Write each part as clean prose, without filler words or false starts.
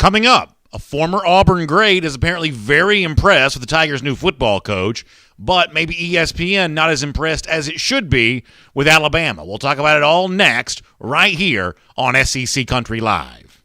Coming up, a former Auburn great is apparently very impressed with the Tigers' new football coach, but maybe ESPN not as impressed as it should be with Alabama. We'll talk about it all next, right here on SEC Country Live.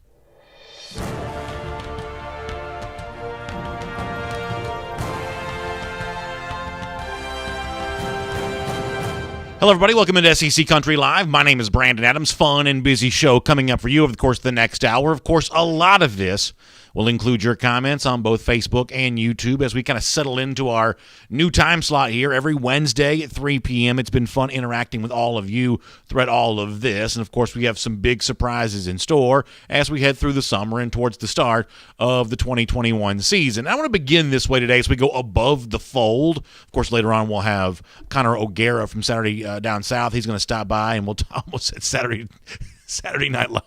Hello, everybody. Welcome into SEC Country Live. My name is Brandon Adams. Fun and busy show coming up for you over the course of the next hour. Of course, a lot of this will include your comments on both Facebook and YouTube as we kind of settle into our new time slot here every Wednesday at 3 p.m. It's been fun interacting with all of you throughout all of this. And, of course, we have some big surprises in store as we head through the summer and towards the start of the 2021 season. I want to begin this way today as we go above the fold. Of course, later on we'll have Connor O'Gara from Saturday Down South. He's going to stop by, and we'll almost said Saturday Night Live.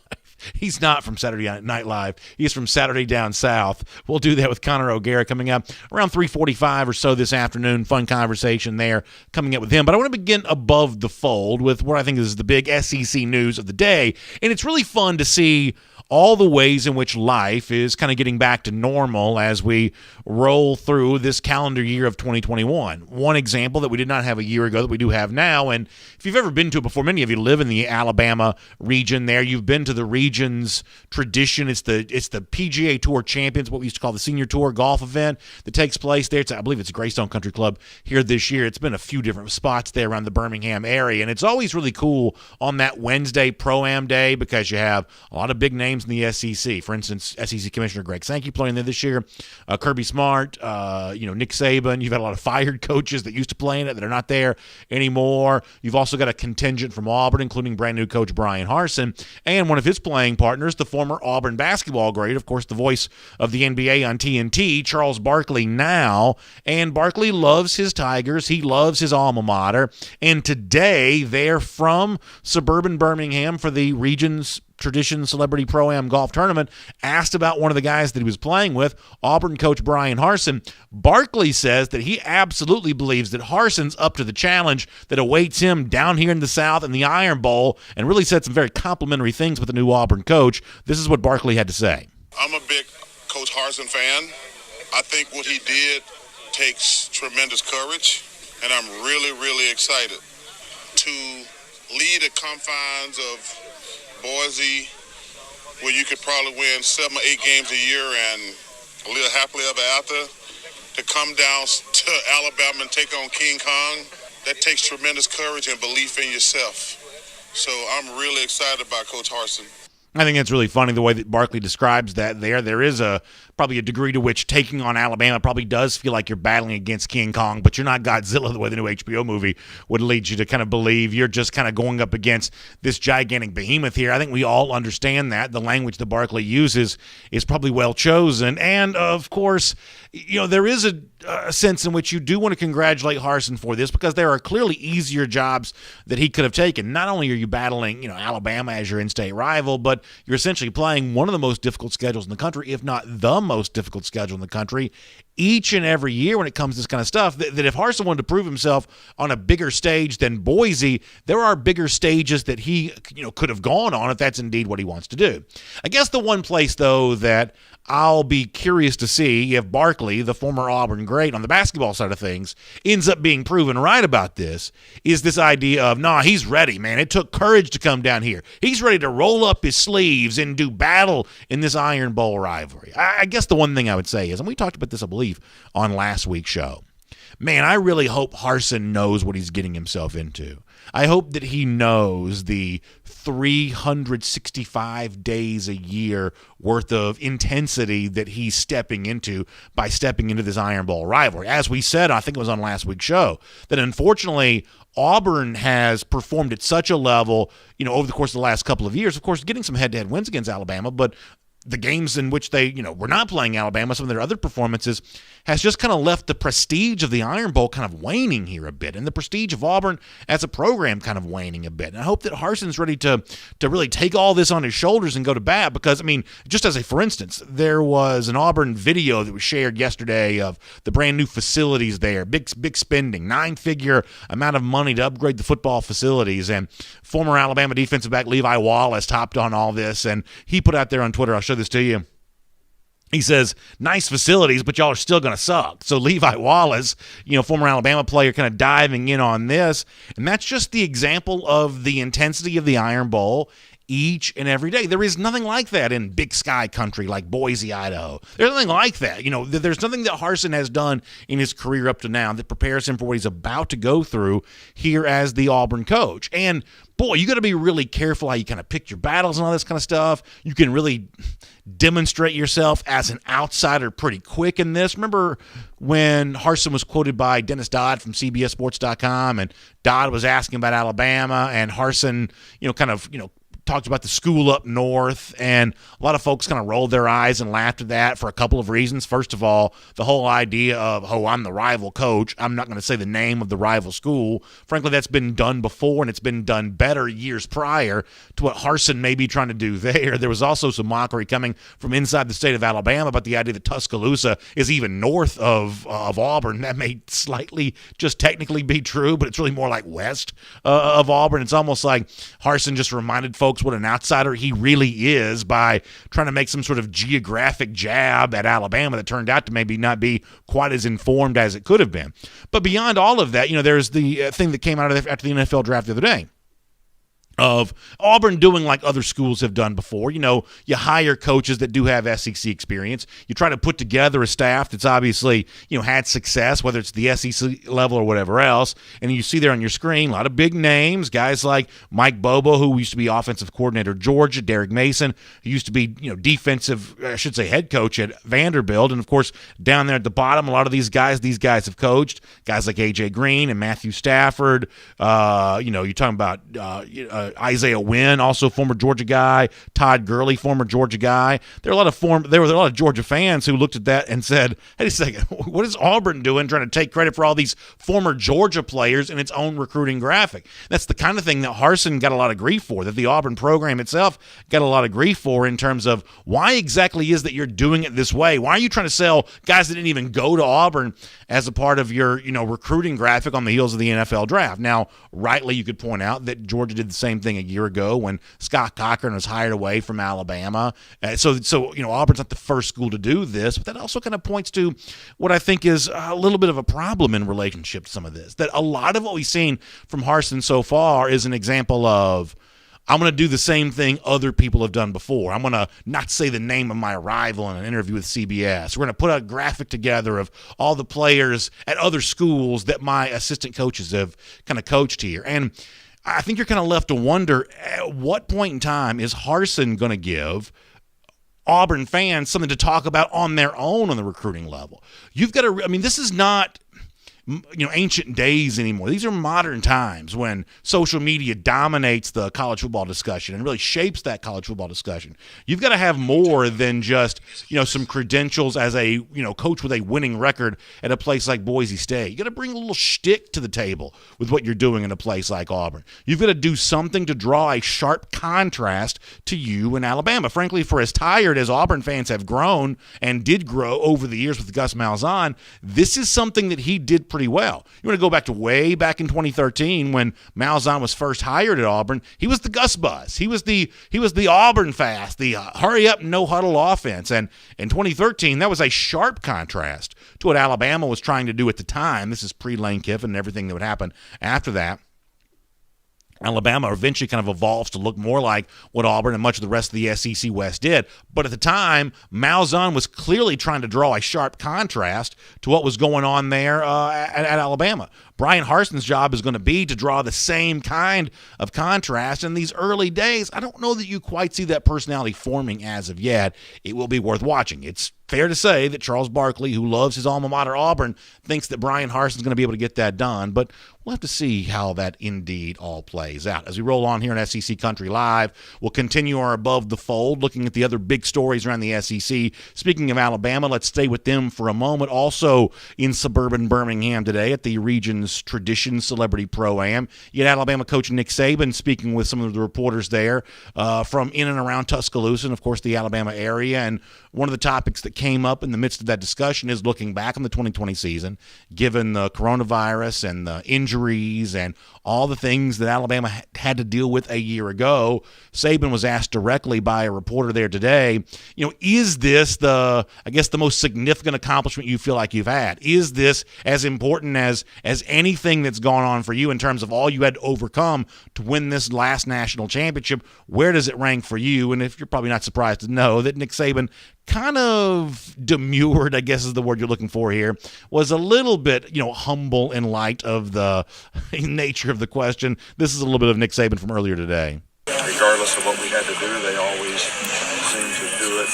He's not from Saturday Night Live. He's from Saturday Down South. We'll do that with Connor O'Gara coming up around 3:45 or so this afternoon. Fun conversation there coming up with him. But I want to begin above the fold with what I think is the big SEC news of the day. And it's really fun to see all the ways in which life is kind of getting back to normal as we roll through this calendar year of 2021. One example that we did not have a year ago that we do have now, and if you've ever been to it before, many of you live in the Alabama region there. You've been to the region's tradition. It's the PGA Tour Champions, what we used to call the Senior Tour golf event that takes place there. I believe it's Greystone Country Club here this year. It's been a few different spots there around the Birmingham area, and it's always really cool on that Wednesday Pro-Am day because you have a lot of big names in the SEC. For instance, SEC Commissioner Greg Sankey playing there this year, Kirby Smart, Nick Saban. You've had a lot of fired coaches that used to play in it that are not there anymore. You've also got a contingent from Auburn, including brand new coach Bryan Harsin, and one of his playing partners, the former Auburn basketball great, of course, the voice of the NBA on TNT, Charles Barkley now. And Barkley loves his Tigers. He loves his alma mater. And today, they're from suburban Birmingham for the region's Tradition Celebrity Pro-Am Golf Tournament, asked about one of the guys that he was playing with, Auburn coach Bryan Harsin. Barkley says that he absolutely believes that Harsin's up to the challenge that awaits him down here in the South in the Iron Bowl, and really said some very complimentary things with the new Auburn coach. This is what Barkley had to say. I'm a big Coach Harsin fan. I think what he did takes tremendous courage, and I'm really, really excited to lead the confines of Boise, where you could probably win 7 or 8 games a year and live happily ever after, to come down to Alabama and take on King Kong. That takes tremendous courage and belief in yourself. So I'm really excited about Coach Harsin. I think it's really funny the way that Barkley describes that there. There is probably a degree to which taking on Alabama probably does feel like you're battling against King Kong, but you're not Godzilla the way the new HBO movie would lead you to kind of believe. You're just kind of going up against this gigantic behemoth here. I think we all understand that. The language that Barkley uses is probably well chosen. And, of course, there is a sense in which you do want to congratulate Harsin for this because there are clearly easier jobs that he could have taken. Not only are you battling, Alabama as your in-state rival, but you're essentially playing one of the most difficult schedules in the country, if not the most difficult schedule in the country, each and every year when it comes to this kind of stuff, that if Harsin wanted to prove himself on a bigger stage than Boise, there are bigger stages that he could have gone on if that's indeed what he wants to do. I guess the one place, though, that I'll be curious to see if Barkley, the former Auburn great on the basketball side of things, ends up being proven right about this, is this idea of, he's ready, man. It took courage to come down here. He's ready to roll up his sleeves and do battle in this Iron Bowl rivalry. I guess the one thing I would say is, and we talked about this, I believe, on last week's show, man, I really hope Harsin knows what he's getting himself into. I hope that he knows the 365 days a year worth of intensity that he's stepping into by stepping into this Iron Bowl rivalry. As we said, I think it was on last week's show, that unfortunately Auburn has performed at such a level, over the course of the last couple of years, of course, getting some head-to-head wins against Alabama, but the games in which they, were not playing Alabama, some of their other performances, has just kind of left the prestige of the Iron Bowl kind of waning here a bit, and the prestige of Auburn as a program kind of waning a bit. And I hope that Harsin's ready to really take all this on his shoulders and go to bat because, just as a for instance, there was an Auburn video that was shared yesterday of the brand new facilities there, big spending, 9-figure amount of money to upgrade the football facilities, and former Alabama defensive back Levi Wallace topped on all this, and he put out there on Twitter, I'll show this to you. He says, nice facilities, but y'all are still going to suck. So Levi Wallace, former Alabama player, kind of diving in on this. And that's just the example of the intensity of the Iron Bowl each and every day. There is nothing like that in Big Sky country like Boise, Idaho. There's nothing like that. There's nothing that Harsin has done in his career up to now that prepares him for what he's about to go through here as the Auburn coach. And boy, you got to be really careful how you kind of pick your battles and all this kind of stuff. You can really demonstrate yourself as an outsider pretty quick in this. Remember when Harsin was quoted by Dennis Dodd from CBSSports.com, and Dodd was asking about Alabama, and Harsin, talked about the school up north, and a lot of folks kind of rolled their eyes and laughed at that for a couple of reasons. First of all, the whole idea of, I'm the rival coach. I'm not going to say the name of the rival school. Frankly, that's been done before, and it's been done better years prior to what Harsin may be trying to do there. There was also some mockery coming from inside the state of Alabama about the idea that Tuscaloosa is even north of Auburn. That may slightly just technically be true, but it's really more like west of Auburn. It's almost like Harsin just reminded folks what an outsider he really is by trying to make some sort of geographic jab at Alabama that turned out to maybe not be quite as informed as it could have been. But beyond all of that, there's the thing that came out after the NFL draft the other day of Auburn doing like other schools have done before. You hire coaches that do have SEC experience. You try to put together a staff that's obviously, had success, whether it's the SEC level or whatever else. And you see there on your screen a lot of big names, guys like Mike Bobo, who used to be offensive coordinator at Georgia, Derek Mason, who used to be, head coach at Vanderbilt. And, of course, down there at the bottom, a lot of these guys have coached. Guys like A.J. Green and Matthew Stafford. You're talking about Isaiah Wynn, also former Georgia guy. Todd Gurley, former Georgia guy. There were a lot of Georgia fans who looked at that and said, "Hey, a second, what is Auburn doing trying to take credit for all these former Georgia players in its own recruiting graphic?" That's the kind of thing that Harsin got a lot of grief for, that the Auburn program itself got a lot of grief for, in terms of why exactly is that you're doing it this way? Why are you trying to sell guys that didn't even go to Auburn as a part of your recruiting graphic on the heels of the NFL draft? Now, rightly, you could point out that Georgia did the same thing a year ago when Scott Cochran was hired away from Alabama. So Auburn's not the first school to do this, but that also kind of points to what I think is a little bit of a problem in relationship to some of this. That a lot of what we've seen from Harsin so far is an example of, I'm going to do the same thing other people have done before. I'm going to not say the name of my rival in an interview with CBS. We're going to put a graphic together of all the players at other schools that my assistant coaches have kind of coached here. And I think you're kind of left to wonder, at what point in time is Harsin going to give Auburn fans something to talk about on their own on the recruiting level? You've got to, this is not ancient days anymore. These are modern times when social media dominates the college football discussion and really shapes that college football discussion. You've got to have more than just, some credentials as a, coach with a winning record at a place like Boise State. You got to bring a little shtick to the table with what you're doing in a place like Auburn. You've got to do something to draw a sharp contrast to you in Alabama. Frankly, for as tired as Auburn fans have grown and did grow over the years with Gus Malzahn, this is something that he did pretty well. You want to go back to way back in 2013 when Malzahn was first hired at Auburn. He was the Gus Buzz. He was the Auburn fast, the hurry up, no huddle offense. And in 2013, that was a sharp contrast to what Alabama was trying to do at the time. This is pre-Lane Kiffin and everything that would happen after that. Alabama eventually kind of evolves to look more like what Auburn and much of the rest of the SEC West did. But at the time, Malzahn was clearly trying to draw a sharp contrast to what was going on there at Alabama. Brian Harsin's job is going to be to draw the same kind of contrast. In these early days, I don't know that you quite see that personality forming as of yet. It will be worth watching. It's fair to say that Charles Barkley, who loves his alma mater Auburn, thinks that Brian Harsin's going to be able to get that done, but we'll have to see how that indeed all plays out. As we roll on here on SEC Country Live, we'll continue our Above the Fold, looking at the other big stories around the SEC. Speaking of Alabama, let's stay with them for a moment. Also in suburban Birmingham today at the region's Tradition Celebrity Pro-Am, you had Alabama coach Nick Saban speaking with some of the reporters there from in and around Tuscaloosa and, of course, the Alabama area. And one of the topics that came up in the midst of that discussion is looking back on the 2020 season, given the coronavirus and the injuries and all the things that Alabama had to deal with a year ago. Saban was asked directly by a reporter there today, is this the most significant accomplishment you feel like you've had? Is this as important as anything that's gone on for you in terms of all you had to overcome to win this last national championship? Where does it rank for you? And if you're probably not surprised to know that Nick Saban kind of demurred, I guess is the word you're looking for here, was a little bit, humble in light of the nature of the question. This is a little bit of Nick Saban from earlier today. Regardless of what we had to do, they always seemed to do it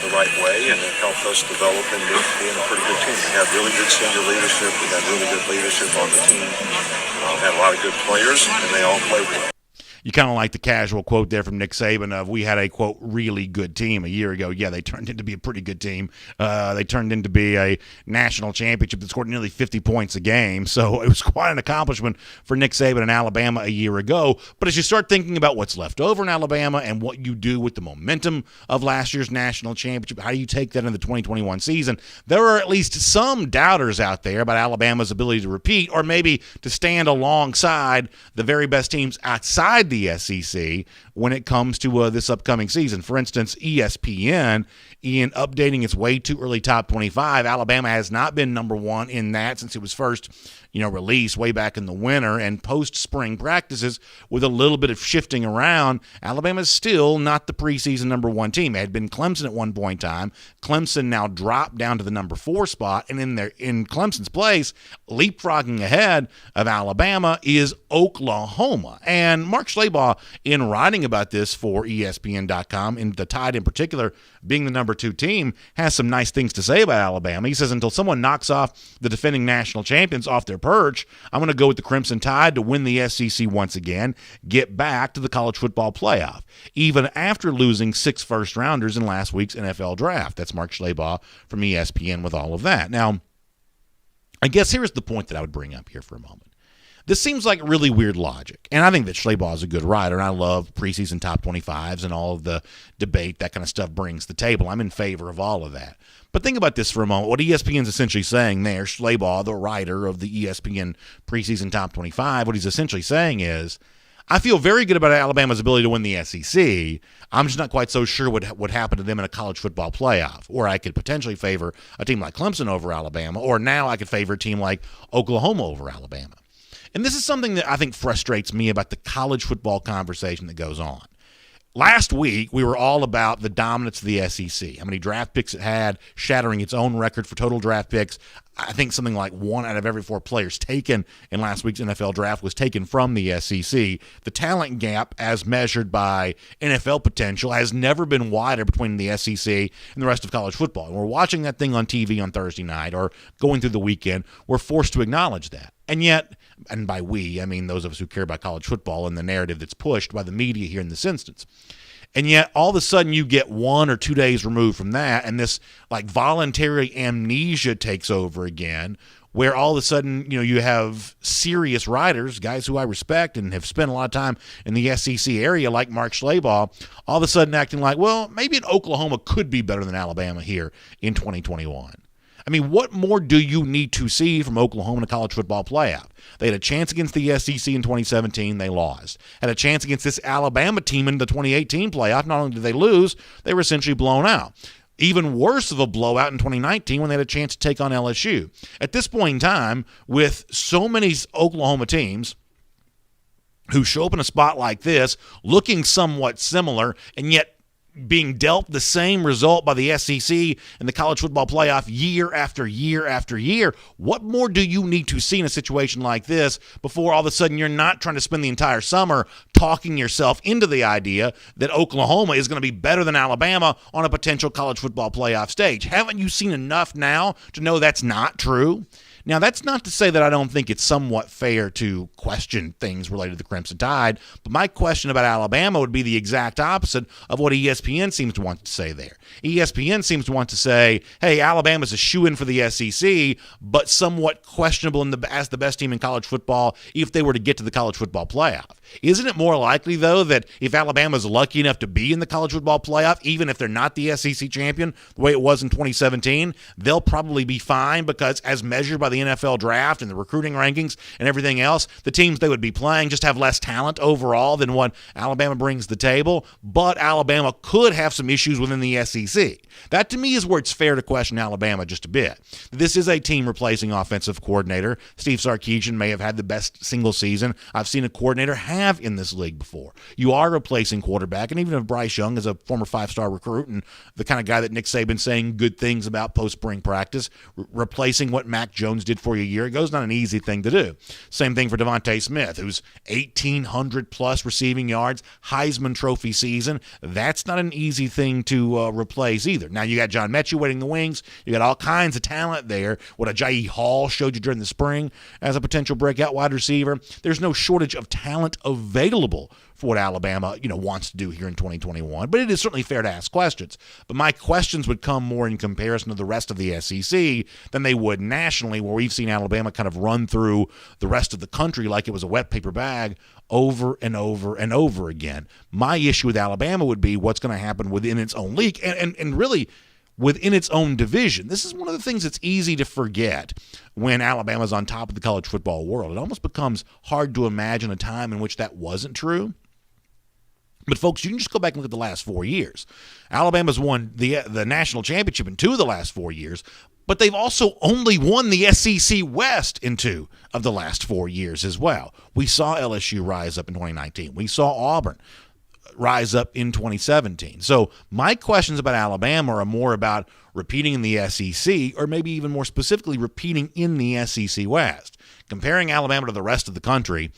the right way, and it helped us develop into being a pretty good team. We had really good senior leadership. We had really good leadership on the team. Had a lot of good players, and they all played well. You kind of like the casual quote there from Nick Saban of, we had a, quote, really good team a year ago. Yeah, they turned into be a pretty good team. They turned into be a national championship that scored nearly 50 points a game. So it was quite an accomplishment for Nick Saban in Alabama a year ago. But as you start thinking about what's left over in Alabama and what you do with the momentum of last year's national championship, how do you take that into the 2021 season? There are at least some doubters out there about Alabama's ability to repeat or maybe to stand alongside the very best teams outside the SEC when it comes to this upcoming season. For instance, ESPN, in updating its way too early top 25, Alabama has not been number one in that since it was first released way back in the winter, and post-spring practices with a little bit of shifting around, Alabama is still not the preseason number one team. It had been Clemson at one point in time. Clemson now dropped down to the number 4 spot, and in Clemson's place, leapfrogging ahead of Alabama, is Oklahoma. And Mark Schlabach, in writing about this for ESPN.com, in the Tide in particular, being the number 2 team, has some nice things to say about Alabama. He says, until someone knocks off the defending national champions off their perch, I'm going to go with the Crimson Tide to win the SEC once again, get back to the college football playoff, even after losing 6 first-rounders in last week's NFL draft. That's Mark Schlabach from ESPN with all of that. Now, I guess here's the point that I would bring up here for a moment. This seems like really weird logic, and I think that Schlabach is a good writer, and I love preseason top 25s and all of the debate that kind of stuff brings to the table. I'm in favor of all of that. But think about this for a moment. What ESPN's essentially saying there, Schlabach, the writer of the ESPN preseason top 25, what he's essentially saying is, I feel very good about Alabama's ability to win the SEC. I'm just not quite so sure what would happen to them in a college football playoff, or I could potentially favor a team like Clemson over Alabama, or now I could favor a team like Oklahoma over Alabama. And this is something that I think frustrates me about the college football conversation that goes on. Last week, we were all about the dominance of the SEC, how many draft picks it had, shattering its own record for total draft picks. I think something like 1 out of every 4 players taken in last week's NFL draft was taken from the SEC. The talent gap, as measured by NFL potential, has never been wider between the SEC and the rest of college football. And we're watching that thing on TV on Thursday night or going through the weekend. We're forced to acknowledge that. And yet, and by we, I mean those of us who care about college football and the narrative that's pushed by the media here in this instance. And yet, all of a sudden, you get 1 or 2 days removed from that, and this voluntary amnesia takes over again, where all of a sudden, you have serious writers, guys who I respect and have spent a lot of time in the SEC area, like Mark Schlabach, all of a sudden acting like, well, maybe Oklahoma could be better than Alabama here in 2021. I mean, what more do you need to see from Oklahoma in a college football playoff? They had a chance against the SEC in 2017. They lost. Had a chance against this Alabama team in the 2018 playoff. Not only did they lose, they were essentially blown out. Even worse of a blowout in 2019 when they had a chance to take on LSU. At this point in time, with so many Oklahoma teams who show up in a spot like this, looking somewhat similar, and yet being dealt the same result by the SEC and the college football playoff year after year after year, what more do you need to see in a situation like this before all of a sudden you're not trying to spend the entire summer talking yourself into the idea that Oklahoma is going to be better than Alabama on a potential college football playoff stage? Haven't you seen enough now to know that's not true? Now, that's not to say that I don't think it's somewhat fair to question things related to the Crimson Tide, but my question about Alabama would be the exact opposite of what ESPN seems to want to say there. ESPN seems to want to say, hey, Alabama's a shoo-in for the SEC, but somewhat questionable as the best team in college football if they were to get to the college football playoff. Isn't it more likely, though, that if Alabama's lucky enough to be in the college football playoff, even if they're not the SEC champion, the way it was in 2017, they'll probably be fine because as measured by the NFL draft and the recruiting rankings and everything else, the teams they would be playing just have less talent overall than what Alabama brings to the table, but Alabama could have some issues within the SEC. That, to me, is where it's fair to question Alabama just a bit. This is a team replacing offensive coordinator. Steve Sarkisian may have had the best single season I've seen a coordinator have in this league before. You are replacing quarterback, and even if Bryce Young is a former five-star recruit and the kind of guy that Nick Saban's saying good things about post-spring practice, replacing what Mac Jones did for you a year ago is not an easy thing to do. Same thing for Devontae Smith, who's 1,800-plus receiving yards, Heisman Trophy season. That's not an easy thing to replace either. Now, you got John Mechie waiting in the wings. You got all kinds of talent there. What Ajayi Hall showed you during the spring as a potential breakout wide receiver. There's no shortage of talent available for what Alabama, wants to do here in 2021. But it is certainly fair to ask questions. But my questions would come more in comparison to the rest of the SEC than they would nationally, where we've seen Alabama kind of run through the rest of the country like it was a wet paper bag over and over and over again. My issue with Alabama would be what's going to happen within its own league and really within its own division. This is one of the things that's easy to forget when Alabama's on top of the college football world. It almost becomes hard to imagine a time in which that wasn't true. But, folks, you can just go back and look at the last 4 years. Alabama's won the national championship in 2 of the last 4 years, but they've also only won the SEC West in 2 of the last 4 years as well. We saw LSU rise up in 2019. We saw Auburn rise up in 2017. So my questions about Alabama are more about repeating in the SEC, or maybe even more specifically repeating in the SEC West. Comparing Alabama to the rest of the country,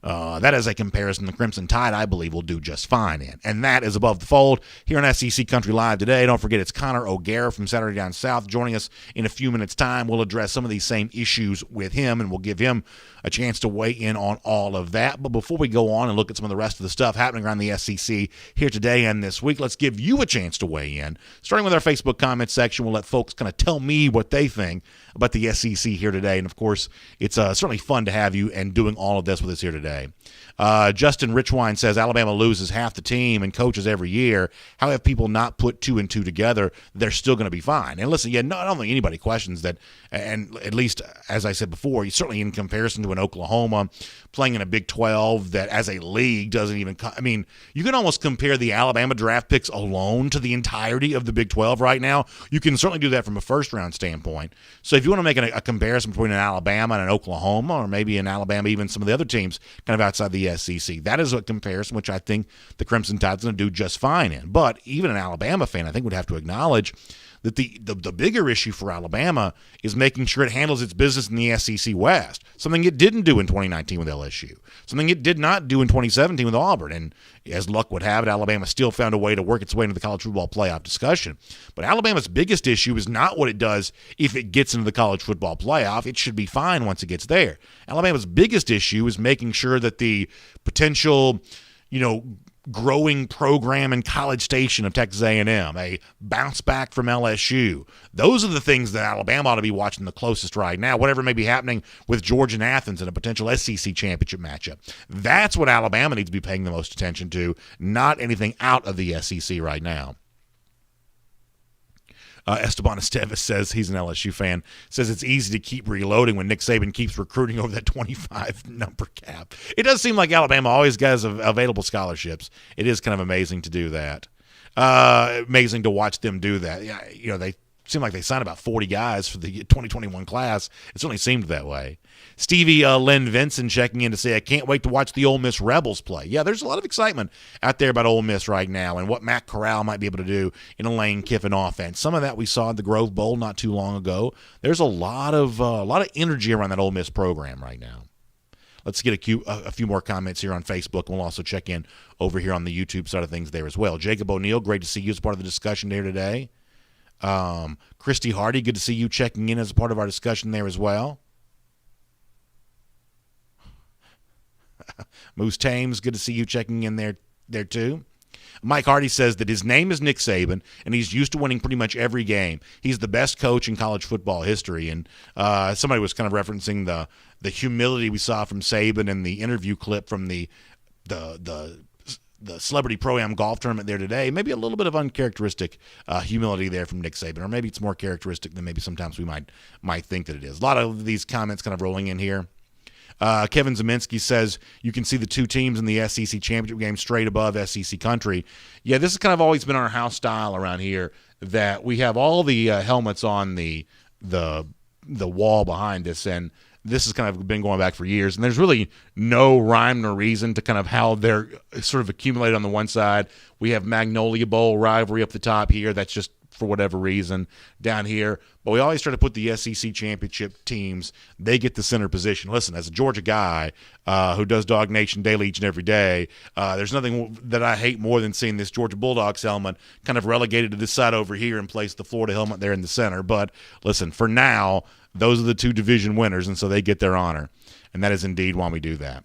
that is a comparison the Crimson Tide, I believe, will do just fine in. And that is Above the Fold here on SEC Country Live today. Don't forget, it's Connor O'Gara from Saturday Down South joining us in a few minutes' time. We'll address some of these same issues with him, and we'll give him a chance to weigh in on all of that. But before we go on and look at some of the rest of the stuff happening around the SEC here today and this week, let's give you a chance to weigh in. Starting with our Facebook comment section, we'll let folks kind of tell me what they think about the SEC here today. And, of course, it's certainly fun to have you and doing all of this with us here today. Justin Richwine says Alabama loses half the team and coaches every year. How have people not put 2 and 2 together? They're still going to be fine. And listen, I don't think anybody questions that. And at least, as I said before, certainly in comparison to an Oklahoma playing in a Big 12 that as a league doesn't even – I mean, you can almost compare the Alabama draft picks alone to the entirety of the Big 12 right now. You can certainly do that from a first-round standpoint. So if you want to make a comparison between an Alabama and an Oklahoma, or maybe an Alabama, even some of the other teams kind of outside the SEC, that is a comparison which I think the Crimson Tide's going to do just fine in. But even an Alabama fan, I think, would have to acknowledge that the bigger issue for Alabama is making sure it handles its business in the SEC West, something it didn't do in 2019 with LSU, something it did not do in 2017 with Auburn. And as luck would have it, Alabama still found a way to work its way into the college football playoff discussion. But Alabama's biggest issue is not what it does if it gets into the college football playoff. It should be fine once it gets there. Alabama's biggest issue is making sure that the potential, growing program in College Station of Texas A&M, a bounce back from LSU. Those are the things that Alabama ought to be watching the closest right now, whatever may be happening with Georgia and Athens in a potential SEC championship matchup. That's what Alabama needs to be paying the most attention to, not anything out of the SEC right now. Esteban Esteves says he's an LSU fan, says it's easy to keep reloading when Nick Saban keeps recruiting over that 25 number cap. It does seem like Alabama always has available scholarships. It is kind of amazing to do that. Amazing to watch them do that. Yeah, they seem like they signed about 40 guys for the 2021 class. It certainly seemed that way. Stevie Lynn Vincent checking in to say, I can't wait to watch the Ole Miss Rebels play. Yeah, there's a lot of excitement out there about Ole Miss right now and what Matt Corral might be able to do in a Lane Kiffin offense. Some of that we saw at the Grove Bowl not too long ago. There's a lot of energy around that Ole Miss program right now. Let's get a few more comments here on Facebook. We'll also check in over here on the YouTube side of things there as well. Jacob O'Neill, great to see you as part of the discussion there today. Christy Hardy, good to see you checking in as a part of our discussion there as well. Moose Thames, good to see you checking in there too. Mike Hardy says that his name is Nick Saban, and he's used to winning pretty much every game. He's the best coach in college football history. And somebody was kind of referencing the humility we saw from Saban in the interview clip from the Celebrity Pro-Am golf tournament there today. Maybe a little bit of uncharacteristic humility there from Nick Saban, or maybe it's more characteristic than maybe sometimes we might think that it is. A lot of these comments kind of rolling in here. Kevin Zeminski says you can see the two teams in the SEC championship game straight above SEC country. Yeah, this has kind of always been our house style around here, that we have all the helmets on the wall behind us, and this has kind of been going back for years, and there's really no rhyme nor reason to kind of how they're sort of accumulated on the one side. We have Magnolia Bowl rivalry up the top here. That's just for whatever reason down here. But we always try to put the SEC championship teams, they get the center position. Listen, as a Georgia guy who does Dog Nation daily each and every day, there's nothing that I hate more than seeing this Georgia Bulldogs helmet kind of relegated to this side over here and place the Florida helmet there in the center. But listen, for now, those are the two division winners, and so they get their honor. And that is indeed why we do that.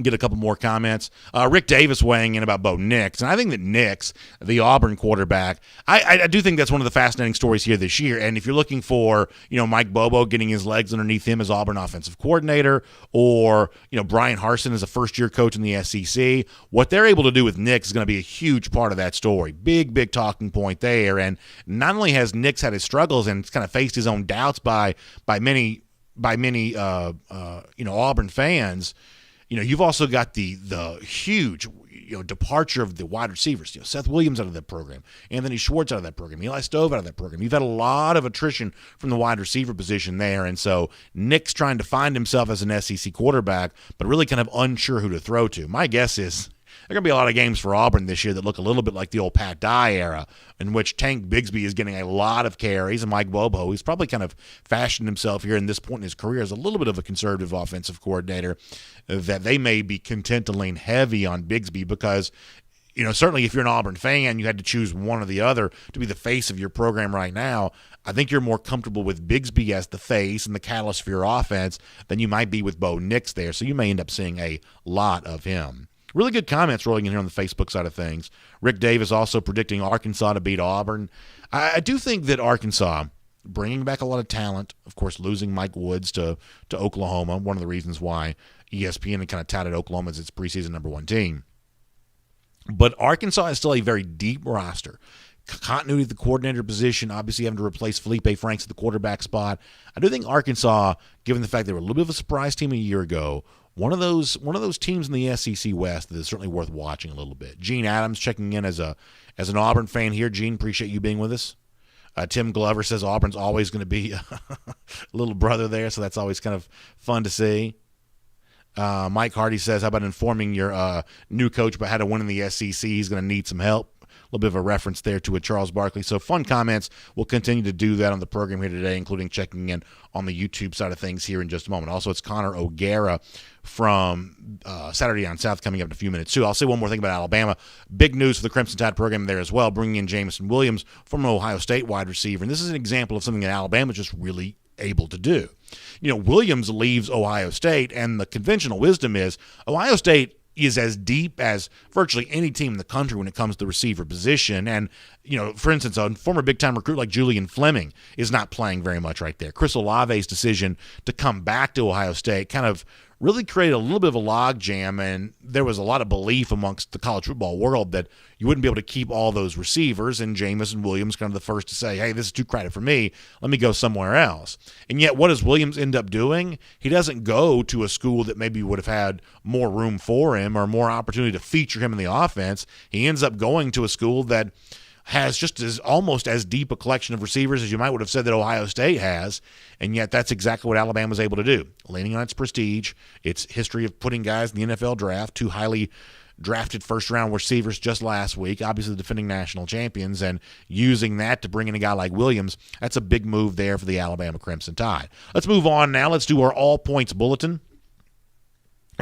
Get a couple more comments. Rick Davis weighing in about Bo Nix. And I think that Nix, the Auburn quarterback, I do think that's one of the fascinating stories here this year. And if you're looking for, Mike Bobo getting his legs underneath him as Auburn offensive coordinator, or, Brian Harsin as a first-year coach in the SEC, what they're able to do with Nix is going to be a huge part of that story. Big, big talking point there. And not only has Nix had his struggles and kind of faced his own doubts by many Auburn fans, you've also got the huge, departure of the wide receivers. Seth Williams out of that program, Anthony Schwartz out of that program, Eli Stove out of that program. You've had a lot of attrition from the wide receiver position there, and so Nick's trying to find himself as an SEC quarterback, but really kind of unsure who to throw to. My guess is there are going to be a lot of games for Auburn this year that look a little bit like the old Pat Dye era, in which Tank Bigsby is getting a lot of carries, and Mike Bobo, who's probably kind of fashioned himself here in this point in his career as a little bit of a conservative offensive coordinator, that they may be content to lean heavy on Bigsby because, certainly if you're an Auburn fan, you had to choose one or the other to be the face of your program right now. I think you're more comfortable with Bigsby as the face and the catalyst for your offense than you might be with Bo Nix there, so you may end up seeing a lot of him. Really good comments rolling in here on the Facebook side of things. Rick Davis also predicting Arkansas to beat Auburn. I do think that Arkansas, bringing back a lot of talent, of course, losing Mike Woods to Oklahoma, one of the reasons why ESPN had kind of touted Oklahoma as its preseason number one team. But Arkansas is still a very deep roster. Continuity at the coordinator position, obviously having to replace Felipe Franks at the quarterback spot. I do think Arkansas, given the fact they were a little bit of a surprise team a year ago, one of those teams in the SEC West that is certainly worth watching a little bit. Gene Adams checking in as an Auburn fan here. Gene, appreciate you being with us. Tim Glover says Auburn's always going to be a little brother there, so that's always kind of fun to see. Mike Hardy says, how about informing your new coach about how to win in the SEC? He's going to need some help. A little bit of a reference there to a Charles Barkley. So fun comments. We'll continue to do that on the program here today, including checking in on the YouTube side of things here in just a moment. Also, it's Connor O'Gara from Saturday Down South coming up in a few minutes, too. I'll say one more thing about Alabama. Big news for the Crimson Tide program there as well, bringing in Jameson Williams from an Ohio State wide receiver. And this is an example of something that Alabama's just really able to do. Williams leaves Ohio State, and the conventional wisdom is Ohio State is as deep as virtually any team in the country when it comes to the receiver position. And, for instance, a former big-time recruit like Julian Fleming is not playing very much right there. Chris Olave's decision to come back to Ohio State kind of really created a little bit of a logjam, and there was a lot of belief amongst the college football world that you wouldn't be able to keep all those receivers, and Jameson Williams kind of the first to say, hey, this is too crowded for me, let me go somewhere else. And yet what does Williams end up doing? He doesn't go to a school that maybe would have had more room for him or more opportunity to feature him in the offense. He ends up going to a school that has just almost as deep a collection of receivers as you might would have said that Ohio State has, and yet that's exactly what Alabama was able to do, leaning on its prestige, its history of putting guys in the NFL draft, two highly drafted first-round receivers just last week, obviously the defending national champions, and using that to bring in a guy like Williams. That's a big move there for the Alabama Crimson Tide. Let's move on now. Let's do our all-points bulletin.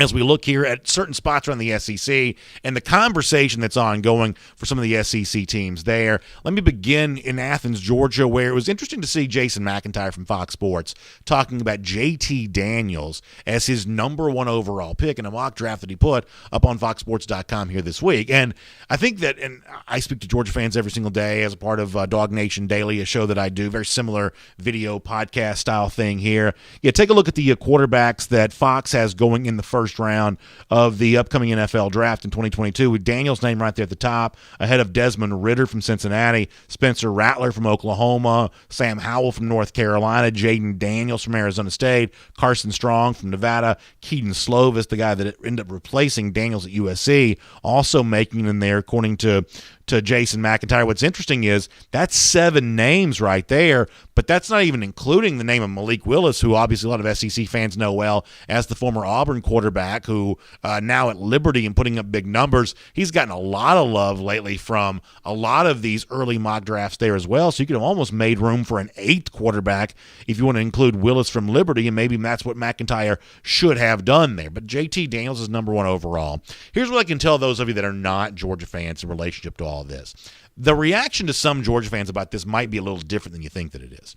as we look here at certain spots around the SEC and the conversation that's ongoing for some of the SEC teams there. Let me begin in Athens, Georgia, where it was interesting to see Jason McIntyre from Fox Sports talking about JT Daniels as his number 1 overall pick in a mock draft that he put up on foxsports.com here this week. And I think that, and I speak to Georgia fans every single day as a part of Dog Nation Daily, a show that I do, very similar video podcast style thing here. Yeah, take a look at the quarterbacks that Fox has going in the first round of the upcoming NFL draft in 2022, with Daniels' name right there at the top, ahead of Desmond Ridder from Cincinnati, Spencer Rattler from Oklahoma, Sam Howell from North Carolina, Jaden Daniels from Arizona State, Carson Strong from Nevada, Keaton Slovis, the guy that ended up replacing Daniels at USC, also making in there, according to Jason McIntyre. What's interesting is that's 7 names right there, but that's not even including the name of Malik Willis, who obviously a lot of SEC fans know well as the former Auburn quarterback who now at Liberty and putting up big numbers. He's gotten a lot of love lately from a lot of these early mock drafts there as well, so you could have almost made room for an 8th quarterback if you want to include Willis from Liberty, and maybe that's what McIntyre should have done there. But JT Daniels is number 1 overall. Here's what I can tell those of you that are not Georgia fans in relationship to all this. The reaction to some Georgia fans about this might be a little different than you think that it is,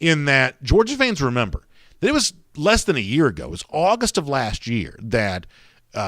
in that Georgia fans remember that it was less than a year ago, it was August of last year, that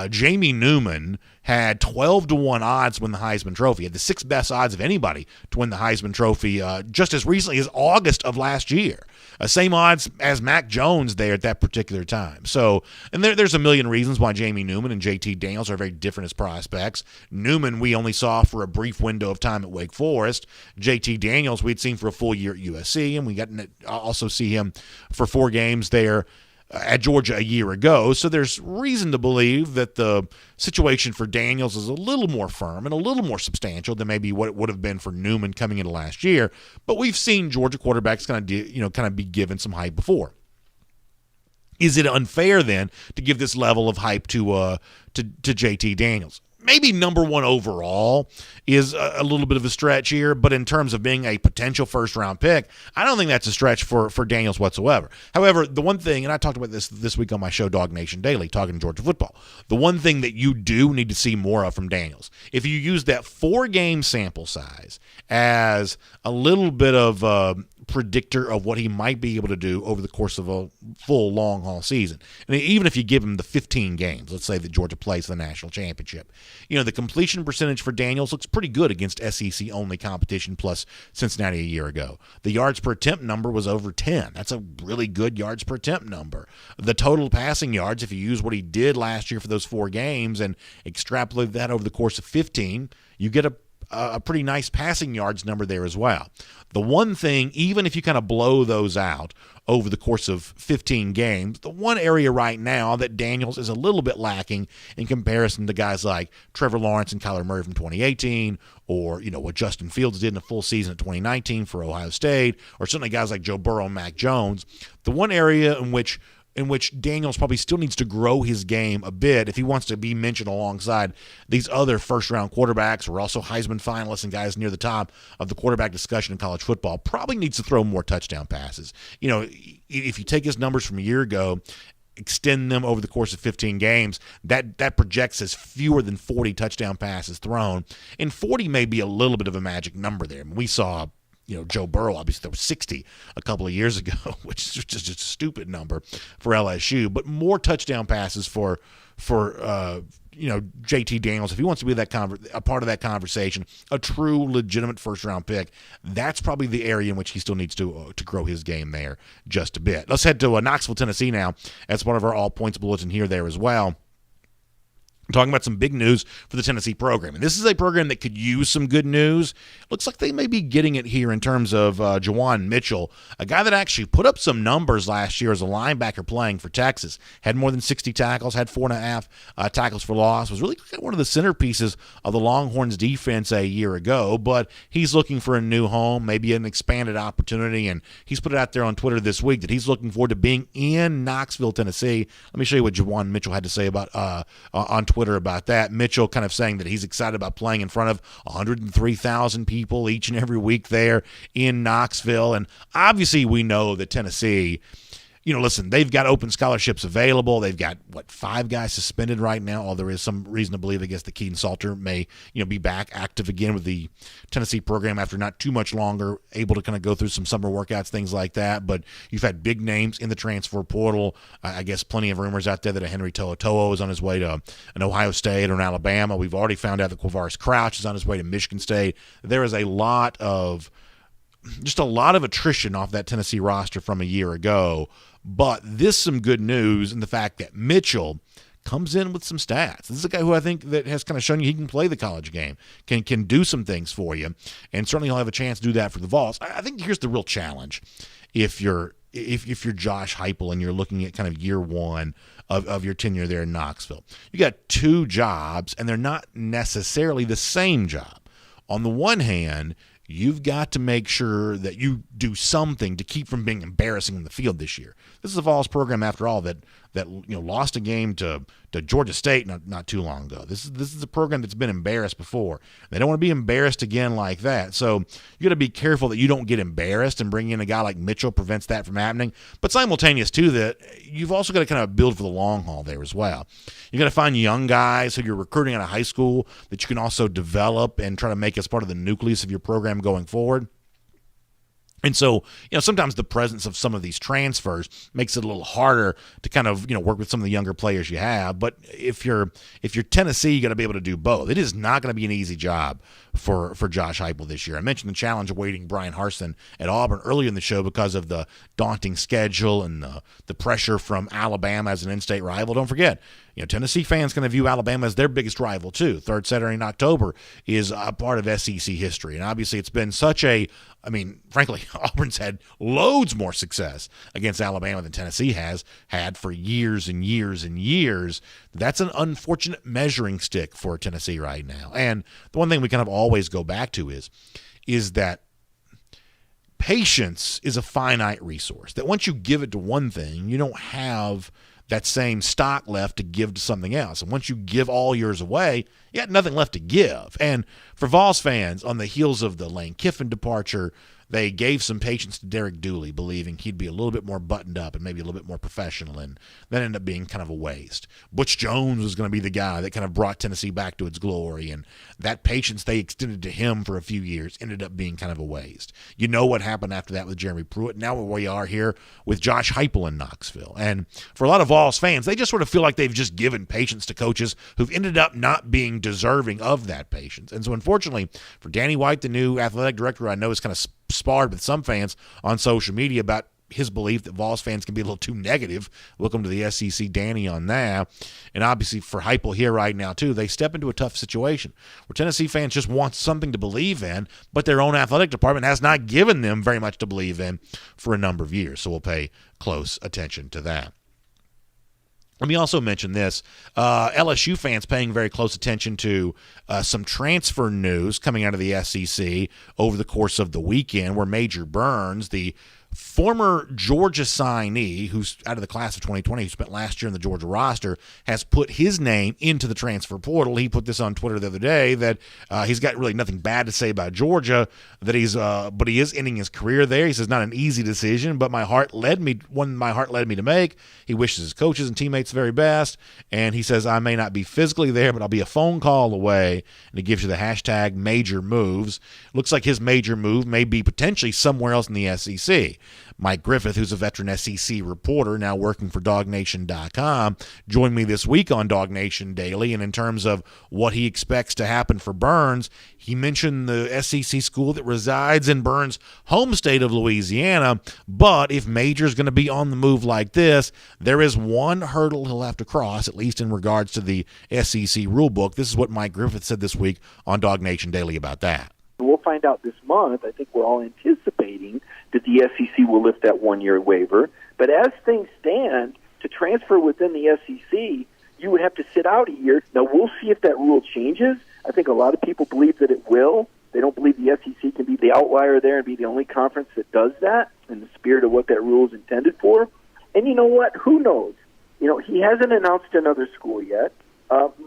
Jamie Newman had 12-1 odds to win the Heisman Trophy. He had the 6th best odds of anybody to win the Heisman Trophy just as recently as August of last year. Same odds as Mac Jones there at that particular time. So, and there's a million reasons why Jamie Newman and JT Daniels are very different as prospects. Newman we only saw for a brief window of time at Wake Forest. JT Daniels we'd seen for a full year at USC, and we got to also see him for 4 games there at Georgia a year ago. So there's reason to believe that the situation for Daniels is a little more firm and a little more substantial than maybe what it would have been for Newman coming into last year. But we've seen Georgia quarterbacks kind of be given some hype before. Is it unfair then to give this level of hype to JT Daniels? Maybe number 1 overall is a little bit of a stretch here, but in terms of being a potential first-round pick, I don't think that's a stretch for Daniels whatsoever. However, the one thing, and I talked about this week on my show, Dog Nation Daily, talking Georgia football, the one thing that you do need to see more of from Daniels, if you use that 4-game sample size as a little bit of a predictor of what he might be able to do over the course of a full long-haul season. And even if you give him the 15 games, let's say that Georgia plays the national championship, the completion percentage for Daniels looks pretty good against SEC-only competition plus Cincinnati a year ago. The yards per attempt number was over 10. That's a really good yards per attempt number. The total passing yards, if you use what he did last year for those 4 games and extrapolate that over the course of 15, you get a pretty nice passing yards number there as well. The one thing, even if you kind of blow those out over the course of 15 games, the one area right now that Daniels is a little bit lacking in comparison to guys like Trevor Lawrence and Kyler Murray from 2018, or what Justin Fields did in a full season of 2019 for Ohio State, or certainly guys like Joe Burrow and Mac Jones, the one area in which Daniels probably still needs to grow his game a bit if he wants to be mentioned alongside these other first-round quarterbacks or also Heisman finalists and guys near the top of the quarterback discussion in college football, probably needs to throw more touchdown passes. If you take his numbers from a year ago, extend them over the course of 15 games, that projects as fewer than 40 touchdown passes thrown. And 40 may be a little bit of a magic number there. We saw Joe Burrow, obviously, there was 60 a couple of years ago, which is just a stupid number for LSU. But more touchdown passes for JT Daniels, if he wants to be a part of that conversation, a true, legitimate first-round pick, that's probably the area in which he still needs to grow his game there just a bit. Let's head to Knoxville, Tennessee now. That's part of our all-points bulletin here there as well. I'm talking about some big news for the Tennessee program. And this is a program that could use some good news. Looks like they may be getting it here in terms of Juwan Mitchell, a guy that actually put up some numbers last year as a linebacker playing for Texas. Had more than 60 tackles, had 4.5 tackles for loss, was really one of the centerpieces of the Longhorns defense a year ago. But he's looking for a new home, maybe an expanded opportunity. And he's put it out there on Twitter this week that he's looking forward to being in Knoxville, Tennessee. Let me show you what Juwan Mitchell had to say about on Twitter about that. Mitchell kind of saying that he's excited about playing in front of 103,000 people each and every week there in Knoxville. And obviously we know that Tennessee listen, they've got open scholarships available. They've got, 5 guys suspended right now, although there is some reason to believe, I guess, that Keaton Salter may, be back active again with the Tennessee program after not too much longer, able to kind of go through some summer workouts, things like that. But you've had big names in the transfer portal. I guess plenty of rumors out there that a Henry To'oTo'o is on his way to an Ohio State or an Alabama. We've already found out that Quavaris Crouch is on his way to Michigan State. There is a lot of attrition off that Tennessee roster from a year ago. But this some good news in the fact that Mitchell comes in with some stats. This is a guy who I think that has kind of shown you he can play the college game, can do some things for you, and certainly he'll have a chance to do that for the Vols. I think here's the real challenge if you're Josh Heupel and you're looking at kind of year one of your tenure there in Knoxville. You got 2 jobs, and they're not necessarily the same job. On the one hand, you've got to make sure that you do something to keep from being embarrassing in the field this year. This is a Vols program, after all, that lost a game to Georgia State not too long ago. This is a program that's been embarrassed before. They don't want to be embarrassed again like that. So you got to be careful that you don't get embarrassed, and bringing in a guy like Mitchell prevents that from happening. But simultaneous to that, you've also got to kind of build for the long haul there as well. You got to find young guys who you're recruiting out of high school that you can also develop and try to make as part of the nucleus of your program going forward. And so, sometimes the presence of some of these transfers makes it a little harder to kind of, work with some of the younger players you have. But if you're Tennessee, you got to be able to do both. It is not going to be an easy job for Josh Heupel this year. I mentioned the challenge awaiting Brian Harsin at Auburn earlier in the show because of the daunting schedule and the pressure from Alabama as an in-state rival. Don't forget, Tennessee fans going to view Alabama as their biggest rival too. Third Saturday in October is a part of SEC history. And obviously it's been frankly, Auburn's had loads more success against Alabama than Tennessee has had for years and years and years. That's an unfortunate measuring stick for Tennessee right now. And the one thing we kind of always go back to is that patience is a finite resource, that once you give it to one thing, you don't have that same stock left to give to something else. And once you give all yours away, you got nothing left to give. And for Vols fans, on the heels of the Lane Kiffin departure, they gave some patience to Derek Dooley, believing he'd be a little bit more buttoned up and maybe a little bit more professional, and that ended up being kind of a waste. Butch Jones was going to be the guy that kind of brought Tennessee back to its glory, and that patience they extended to him for a few years ended up being kind of a waste. You know what happened after that with Jeremy Pruitt. Now we are here with Josh Heupel in Knoxville. And for a lot of Vols fans, they just sort of feel like they've just given patience to coaches who've ended up not being deserving of that patience. And so unfortunately for Danny White, the new athletic director, I know is kind of sparred with some fans on social media about his belief that Vols fans can be a little too negative. Welcome to the SEC, Danny, on that. And obviously for Heupel here right now, too, they step into a tough situation where Tennessee fans just want something to believe in, but their own athletic department has not given them very much to believe in for a number of years. So we'll pay close attention to that. Let me also mention this. LSU fans paying very close attention to some transfer news coming out of the SEC over the course of the weekend, where Major Burns, the former Georgia signee who's out of the class of 2020, who spent last year in the Georgia roster, has put his name into the transfer portal. He put this on Twitter the other day that he's got really nothing bad to say about Georgia, that but he is ending his career there. He says, not an easy decision, but one my heart led me to make. He wishes his coaches and teammates the very best, and he says, I may not be physically there, but I'll be a phone call away. And he gives you the hashtag major moves. Looks like his major move may be potentially somewhere else in the SEC. Mike Griffith, who's a veteran SEC reporter now working for DogNation.com, joined me this week on Dog Nation Daily, and in terms of what he expects to happen for Burns, he mentioned the SEC school that resides in Burns' home state of Louisiana, but if Major's going to be on the move like this, there is one hurdle he'll have to cross, at least in regards to the SEC rulebook. This is what Mike Griffith said this week on Dog Nation Daily about that. We'll find out this month. I think we're all anticipating that the SEC will lift that one-year waiver. But as things stand, to transfer within the SEC, you would have to sit out a year. Now, we'll see if that rule changes. I think a lot of people believe that it will. They don't believe the SEC can be the outlier there and be the only conference that does that in the spirit of what that rule is intended for. And you know what? Who knows? He hasn't announced another school yet.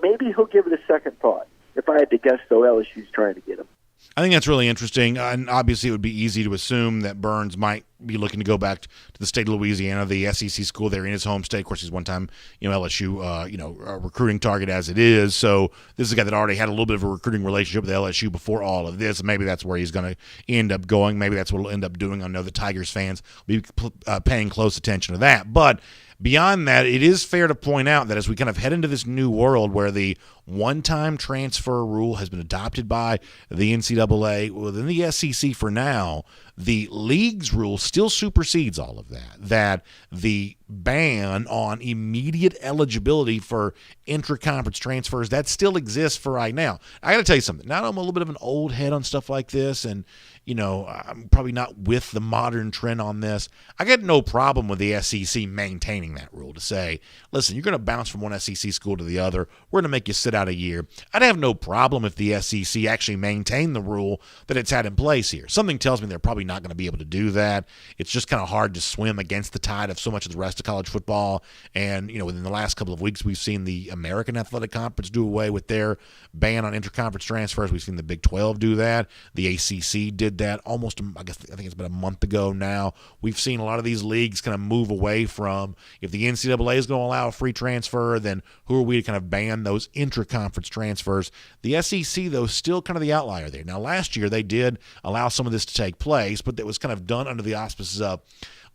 Maybe he'll give it a second thought. If I had to guess, though, LSU's trying to get him. I think that's really interesting, and obviously it would be easy to assume that Burns might be looking to go back to the state of Louisiana, the SEC school there in his home state. Of course, he's one-time, LSU, a recruiting target as it is. So this is a guy that already had a little bit of a recruiting relationship with LSU before all of this. Maybe that's where he's going to end up going. Maybe that's what he'll end up doing. I know the Tigers fans will be paying close attention to that. But beyond that, it is fair to point out that as we kind of head into this new world where the one-time transfer rule has been adopted by the NCAA within the SEC for now, the league's rule still supersedes all of that. That the ban on immediate eligibility for intra-conference transfers, that still exists for right now. I got to tell you something. Now I'm a little bit of an old head on stuff like this, and I'm probably not with the modern trend on this. I got no problem with the SEC maintaining that rule to say, listen, you're going to bounce from one SEC school to the other. We're going to make you sit out a year. I'd have no problem if the SEC actually maintained the rule that it's had in place here. Something tells me they're probably not going to be able to do that. It's just kind of hard to swim against the tide of so much of the rest of college football. And, within the last couple of weeks, we've seen the American Athletic Conference do away with their ban on interconference transfers. We've seen the Big 12 do that. The ACC did that almost, I think it's about a month ago now. We've seen a lot of these leagues kind of move away from, if the NCAA is going to allow a free transfer, then who are we to kind of ban those intra-conference transfers? The SEC, though, is still kind of the outlier there. Now, last year they did allow some of this to take place, but that was kind of done under the auspices of,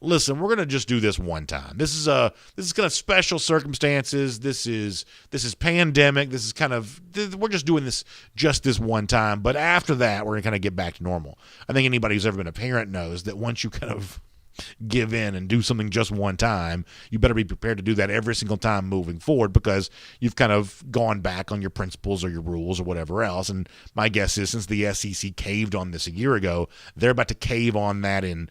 listen, we're going to just do this one time. This is kind of special circumstances. This is pandemic. This is kind of, we're just doing this just this one time. But after that, we're going to kind of get back to normal. I think anybody who's ever been a parent knows that once you kind of give in and do something just one time, you better be prepared to do that every single time moving forward, because you've kind of gone back on your principles or your rules or whatever else. And my guess is, since the SEC caved on this a year ago, they're about to cave on that in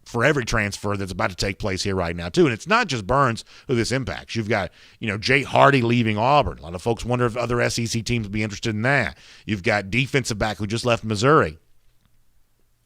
for every transfer that's about to take place here right now, too. And it's not just Burns who this impacts. You've got, Jay Hardy leaving Auburn. A lot of folks wonder if other SEC teams would be interested in that. You've got defensive back who just left Missouri.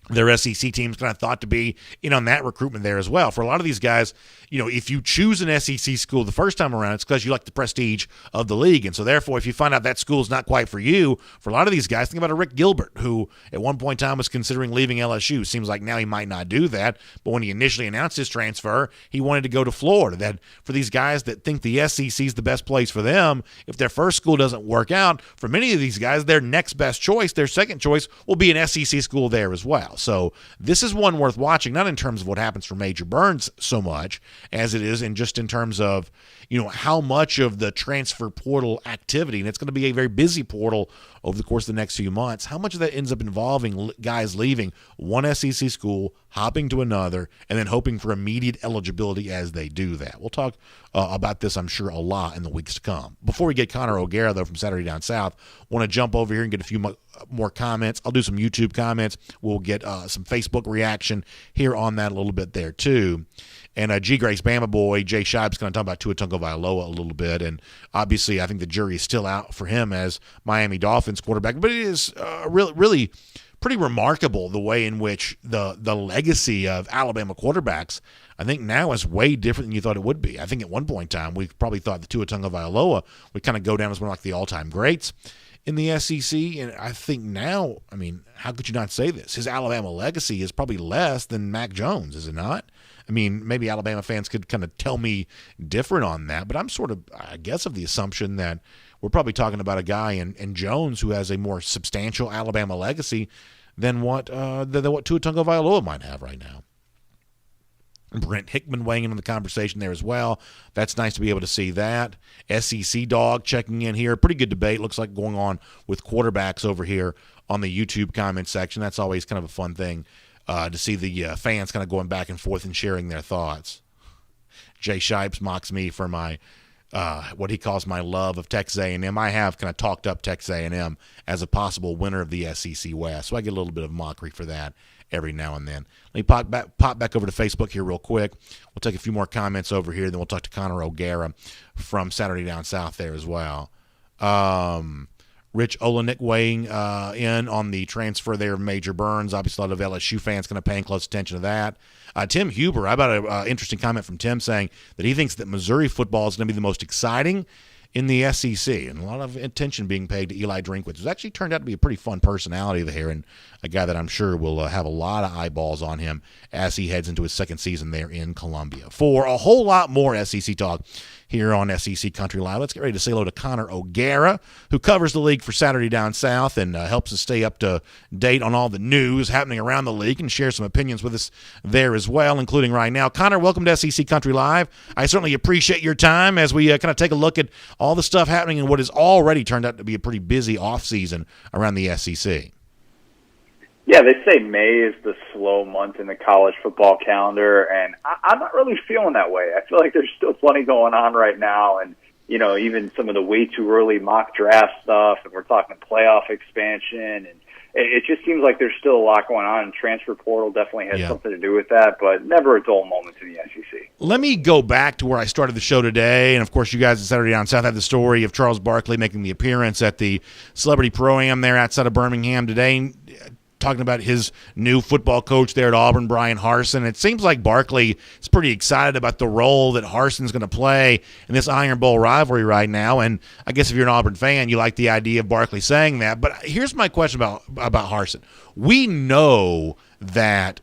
Their SEC team's kind of thought to be in on that recruitment there as well. For a lot of these guys, if you choose an SEC school the first time around, it's because you like the prestige of the league. And so therefore, if you find out that school's not quite for you, for a lot of these guys, think about a Rick Gilbert, who at one point in time was considering leaving LSU. Seems like now he might not do that. But when he initially announced his transfer, he wanted to go to Florida. That for these guys that think the SEC is the best place for them, if their first school doesn't work out, for many of these guys, their next best choice, their second choice, will be an SEC school there as well. So this is one worth watching, not in terms of what happens for Major Burns so much as it is just in terms of, how much of the transfer portal activity, and it's going to be a very busy portal over the course of the next few months, how much of that ends up involving guys leaving one SEC school, hopping to another, and then hoping for immediate eligibility as they do that. We'll talk about this, I'm sure, a lot in the weeks to come. Before we get Connor O'Gara, though, from Saturday Down South, want to jump over here and get a few more comments. I'll do some YouTube comments. We'll get some Facebook reaction here on that a little bit there, too. And G. Grace Bama boy, Jay Shibe's going to talk about Tua Tagovailoa a little bit. And obviously, I think the jury is still out for him as Miami Dolphins quarterback. But it is really pretty remarkable the way in which the legacy of Alabama quarterbacks, I think now is way different than you thought it would be. I think at one point in time, we probably thought that Tua Tagovailoa would kind of go down as one of the all-time greats in the SEC. And I think now, how could you not say this? His Alabama legacy is probably less than Mac Jones, is it not? Maybe Alabama fans could kind of tell me different on that, but I'm sort of, I guess, of the assumption that we're probably talking about a guy in Jones who has a more substantial Alabama legacy than what Tua Tagovailoa might have right now. Brent Hickman weighing in on the conversation there as well. That's nice to be able to see that. SEC Dog checking in here. Pretty good debate. Looks like going on with quarterbacks over here on the YouTube comment section. That's always kind of a fun thing to see the fans kind of going back and forth and sharing their thoughts. Jay Shipes mocks me for my what he calls my love of Texas A&M. I have kind of talked up Texas A&M as a possible winner of the SEC West, so I get a little bit of mockery for that every now and then. Let me pop back over to Facebook here real quick. We'll take a few more comments over here, then we'll talk to Connor O'Gara from Saturday Down South there as well. Rich Olenek weighing in on the transfer there of Major Burns. Obviously, a lot of LSU fans kind of paying close attention to that. Tim Huber, I got an interesting comment from Tim saying that he thinks that Missouri football is going to be the most exciting in the SEC, and a lot of attention being paid to Eli Drinkwitz, who's actually turned out to be a pretty fun personality there, and a guy that I'm sure will have a lot of eyeballs on him as he heads into his second season there in Columbia. For a whole lot more SEC talk here on SEC Country Live, let's get ready to say hello to Connor O'Gara, who covers the league for Saturday Down South and helps us stay up to date on all the news happening around the league and share some opinions with us there as well, including right now. Connor, welcome to SEC Country Live. I certainly appreciate your time as we kind of take a look at all the stuff happening in what has already turned out to be a pretty busy offseason around the SEC. Yeah, they say May is the slow month in the college football calendar, and I'm not really feeling that way. I feel like there's still plenty going on right now, and, you know, even some of the way too early mock draft stuff, and we're talking playoff expansion, and it just seems like there's still a lot going on, and transfer portal definitely has something to do with that, but never a dull moment in the SEC. Let me go back to where I started the show today, and of course you guys at Saturday Down South had the story of Charles Barkley making the appearance at the Celebrity Pro-Am there outside of Birmingham today, talking about his new football coach there at Auburn, Brian Harsin. It seems like Barkley is pretty excited about the role that Harsin's going to play in this Iron Bowl rivalry right now, and I guess if you're an Auburn fan, you like the idea of Barkley saying that. But here's my question about Harsin. We know that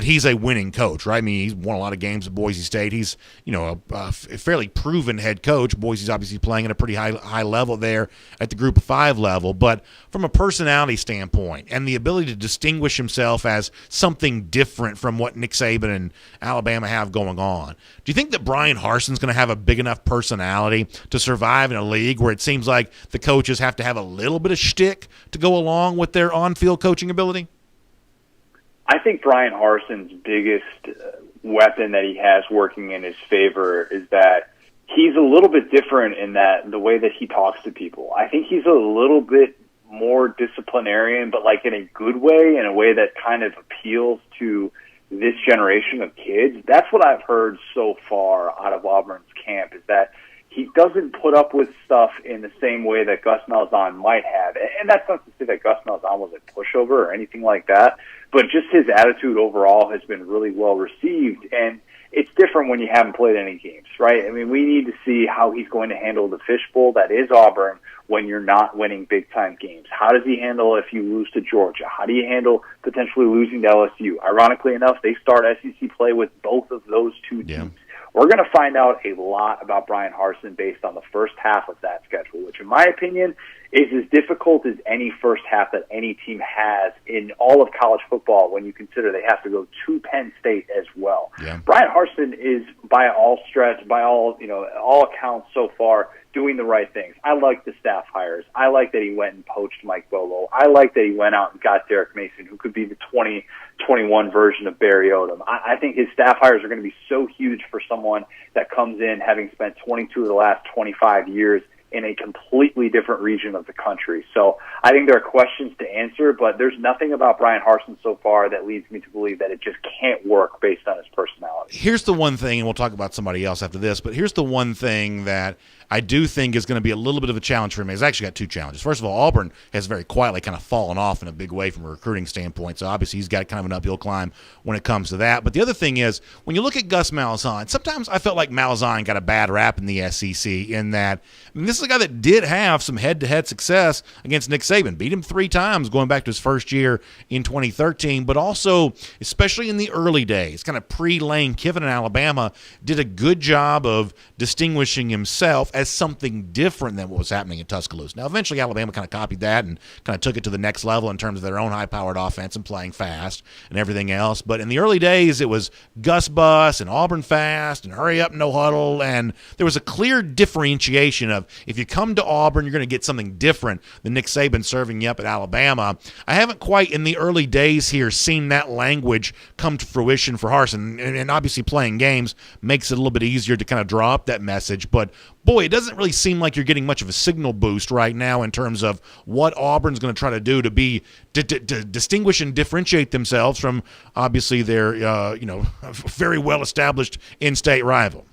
he's a winning coach, right? I mean, he's won a lot of games at Boise State. He's, you know, a fairly proven head coach. Boise's obviously playing at a pretty high level there at the Group of 5 level. But from a personality standpoint and the ability to distinguish himself as something different from what Nick Saban and Alabama have going on, do you think that Brian Harsin's going to have a big enough personality to survive in a league where it seems like the coaches have to have a little bit of shtick to go along with their on-field coaching ability? I think Brian Harsin's biggest weapon that he has working in his favor is that he's a little bit different in that the way that he talks to people. I think he's a little bit more disciplinarian, but like in a good way, in a way that kind of appeals to this generation of kids. That's what I've heard so far out of Auburn's camp, is that he doesn't put up with stuff in the same way that Gus Malzahn might have. And that's not to say that Gus Malzahn was a pushover or anything like that, but just his attitude overall has been really well received. And it's different when you haven't played any games, right? I mean, we need to see how he's going to handle the fishbowl that is Auburn when you're not winning big-time games. How does he handle if you lose to Georgia? How do you handle potentially losing to LSU? Ironically enough, they start SEC play with both of those two teams. We're going to find out a lot about Brian Harsin based on the first half of that schedule, which in my opinion is as difficult as any first half that any team has in all of college football when you consider they have to go to Penn State as well. Brian Harsin is by all accounts so far doing the right things. I like the staff hires. I like that he went and poached Mike Bobo. I like that he went out and got Derek Mason, who could be the 2021 version of Barry Odom. I think his staff hires are going to be so huge for someone that comes in having spent 22 of the last 25 years in a completely different region of the country. So I think there are questions to answer, but there's nothing about Brian Harsin so far that leads me to believe that it just can't work based on his personality. Here's the one thing, and we'll talk about somebody else after this, but here's the one thing that I do think is going to be a little bit of a challenge for him. He's actually got two challenges. First of all, Auburn has very quietly kind of fallen off in a big way from a recruiting standpoint, so obviously he's got kind of an uphill climb when it comes to that. But the other thing is, when you look at Gus Malzahn, sometimes I felt like Malzahn got a bad rap in the SEC in that, I mean, this is a guy that did have some head-to-head success against Nick Saban, beat him 3 times going back to his first year in 2013, but also, especially in the early days, kind of pre-Lane Kiffin in Alabama, did a good job of distinguishing himself as something different than what was happening at Tuscaloosa. Now, eventually Alabama kind of copied that and kind of took it to the next level in terms of their own high-powered offense and playing fast and everything else. But in the early days, it was Gus Bus and Auburn fast and hurry up, no huddle, and there was a clear differentiation of if you come to Auburn, you're going to get something different than Nick Saban serving you up at Alabama. I haven't quite in the early days here seen that language come to fruition for Harsin, and obviously playing games makes it a little bit easier to kind of draw up that message, but boy, it doesn't really seem like you're getting much of a signal boost right now in terms of what Auburn's going to try to do to distinguish and differentiate themselves from obviously their very well established in-state rival.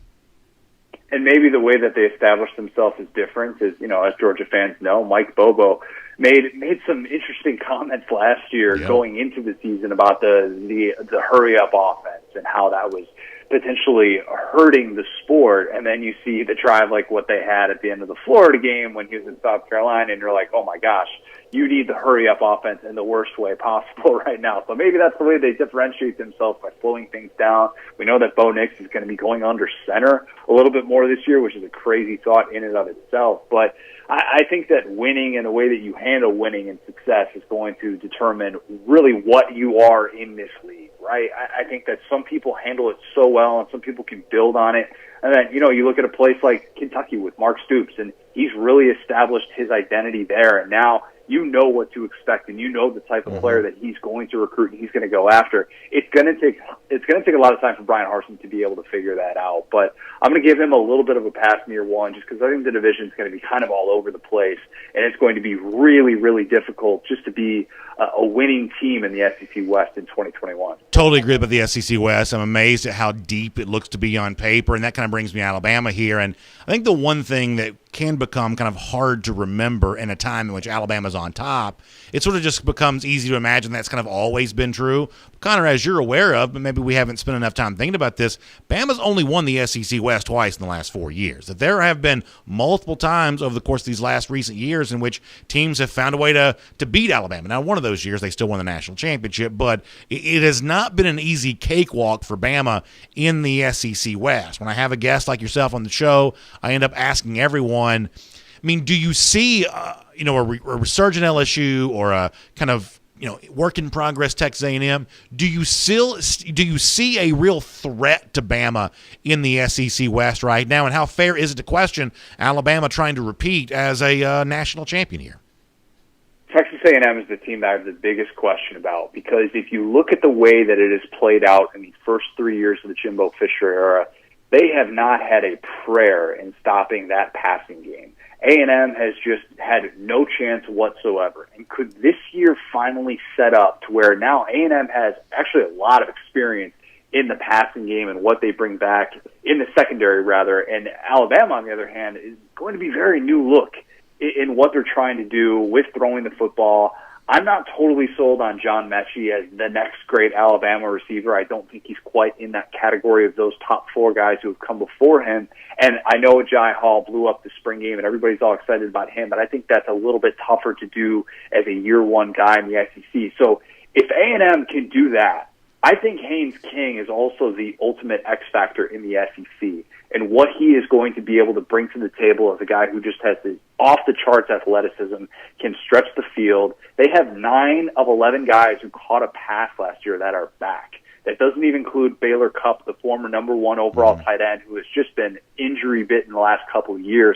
And maybe the way that they established themselves is different. As Georgia fans know, Mike Bobo made some interesting comments last year going into the season about the hurry up offense and how that was potentially hurting the sport. And then you see the drive like what they had at the end of the Florida game when he was in South Carolina, and you're like, oh my gosh, you need the hurry-up offense in the worst way possible right now. So maybe that's the way they differentiate themselves, by slowing things down. We know that Bo Nix is going to be going under center a little bit more this year, which is a crazy thought in and of itself. But I think that winning and the way that you handle winning and success is going to determine really what you are in this league, right? I think that some people handle it so well and some people can build on it. And then, you look at a place like Kentucky with Mark Stoops, and he's really established his identity there. And now you know what to expect, and you know the type of player that he's going to recruit and he's going to go after. It's going to take a lot of time for Brian Harsin to be able to figure that out. But I'm going to give him a little bit of a pass in year one, just because I think the division is going to be kind of all over the place, and it's going to be really, really difficult just to be a winning team in the SEC West in 2021. Totally agree about the SEC West. I'm amazed at how deep it looks to be on paper, and that kind of brings me to Alabama here. And I think the one thing that can become kind of hard to remember in a time in which Alabama's on top, it sort of just becomes easy to imagine that's kind of always been true. Connor, as you're aware of, but maybe we haven't spent enough time thinking about this, Bama's only won the SEC West twice in the last 4 years. That there have been multiple times over the course of these last recent years in which teams have found a way to beat Alabama. Now, one of those years they still won the national championship, but it has not been an easy cakewalk for Bama in the SEC West. When I have a guest like yourself on the show, I end up asking everyone, I mean, do you see, a resurgent LSU or a kind of, work in progress Texas A&M? Do you see a real threat to Bama in the SEC West right now? And how fair is it to question Alabama trying to repeat as a national champion here? Texas A&M is the team that I have the biggest question about, because if you look at the way that it has played out in the first 3 years of the Jimbo Fisher era, they have not had a prayer in stopping that passing game. A&M has just had no chance whatsoever. And could this year finally set up to where now A&M has actually a lot of experience in the passing game and what they bring back in the secondary, rather, and Alabama, on the other hand, is going to be very new look in what they're trying to do with throwing the football. I'm not totally sold on John Mechie as the next great Alabama receiver. I don't think he's quite in that category of those top four guys who have come before him. And I know Jai Hall blew up the spring game, and everybody's all excited about him, but I think that's a little bit tougher to do as a year one guy in the SEC. So if A&M can do that, I think Haynes King is also the ultimate X factor in the SEC, and what he is going to be able to bring to the table as a guy who just has this off-the-charts athleticism, can stretch the field. They have 9 of 11 guys who caught a pass last year that are back. That doesn't even include Baylor Cupp, the former number 1 overall tight end, who has just been injury-bitten the last couple of years.